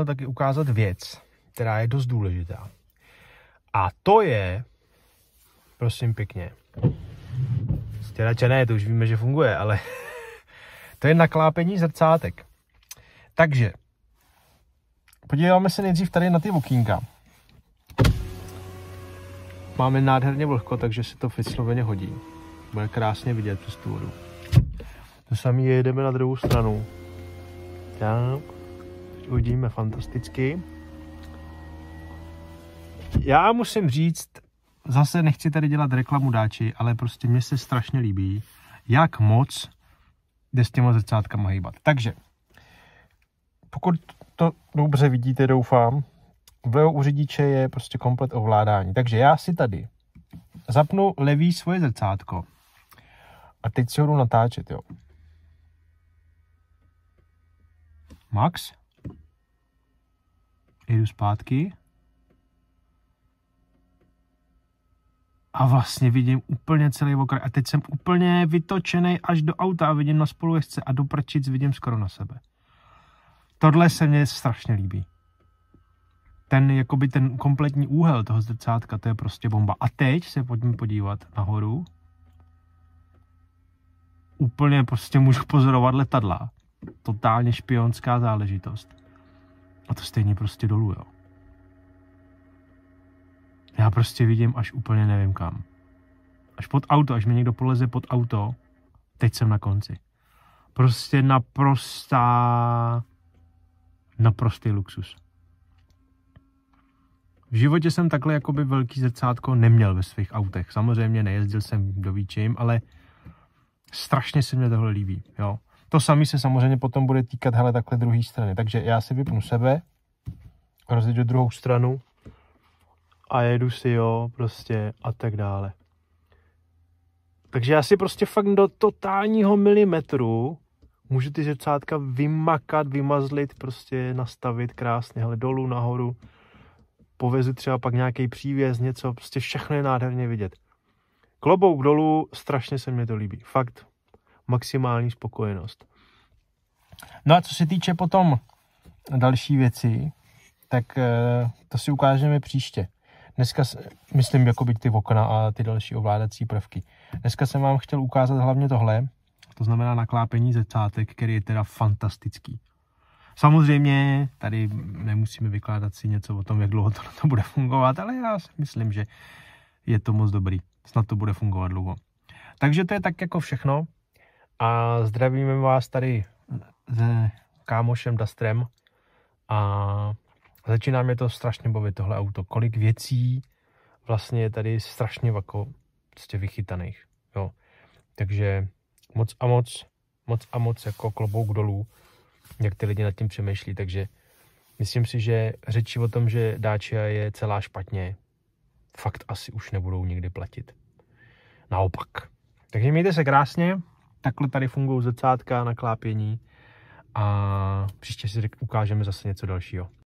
taky ukázat věc, která je dost důležitá. A to je, prosím pěkně, stěrače ne, to už víme, že funguje, ale to je naklápění zrcátek. Takže, podíváme se nejdřív tady na ty okýnka. Máme nádherně vlhko, takže si to vysloveně hodí. Bude krásně vidět přes tu vodu. To samý jedeme na druhou stranu. Tak, uvidíme fantasticky. Já musím říct, zase nechci tady dělat reklamu dáči, ale prostě mně se strašně líbí, jak moc jde s těma zrcátkama hýbat. Takže, pokud to dobře vidíte, doufám, vlevo u řidiče je prostě komplet ovládání. Takže já si tady zapnu levý svoje zrcátko a teď si ho jdu natáčet, jo. Max. Jdu zpátky. A vlastně vidím úplně celý okraj. A teď jsem úplně vytočený až do auta a vidím na spolujezdce a do prčic vidím skoro na sebe. Tohle se mně strašně líbí. Ten kompletní úhel toho zrcátka, to je prostě bomba. A teď se pojďme podívat nahoru. Úplně prostě můžu pozorovat letadla. Totálně špionská záležitost. A to stejně prostě dolů, jo. Já prostě vidím až úplně nevím kam. Až pod auto, až mi někdo poleze pod auto, teď jsem na konci. Prostě naprostý luxus. V životě jsem takhle jakoby velký zrcátko neměl ve svých autech. Samozřejmě nejezdil jsem do výčím, ale strašně se mě tohle líbí, jo. To samé se samozřejmě potom bude týkat, hele, takhle druhé strany. Takže já si vypnu sebe, rozjedu druhou stranu a jedu si, jo, prostě a tak dále. Takže já si prostě fakt do totálního milimetru můžu ty zrcátka vymakat, vymazlit, prostě nastavit krásně, hele, dolů, nahoru. Povezu třeba pak nějaký přívěs, něco, prostě všechno je nádherně vidět. Klobouk dolů, strašně se mně to líbí. Fakt maximální spokojenost. No a co se týče potom další věci, tak to si ukážeme příště. Dneska, myslím, jakoby ty okna a ty další ovládací prvky. Dneska jsem vám chtěl ukázat hlavně tohle, to znamená naklápění zrcátek, který je teda fantastický. Samozřejmě tady nemusíme vykládat si něco o tom, jak dlouho to bude fungovat, ale já si myslím, že je to moc dobrý. Snad to bude fungovat dlouho. Takže to je tak jako všechno. A zdravíme vás tady se kámošem Dusterem. A začíná mě to strašně bavit, tohle auto. Kolik věcí vlastně je tady strašně jako prostě vychytaných. Jo. Takže moc a moc jako klobouk dolů, jak ty lidi nad tím přemýšlí. Takže myslím si, že řeči o tom, že Dacia je celá špatně, fakt asi už nebudou nikdy platit. Naopak. Takže mějte se krásně. Takhle tady fungují zrcátka, naklápění a příště si ukážeme zase něco dalšího.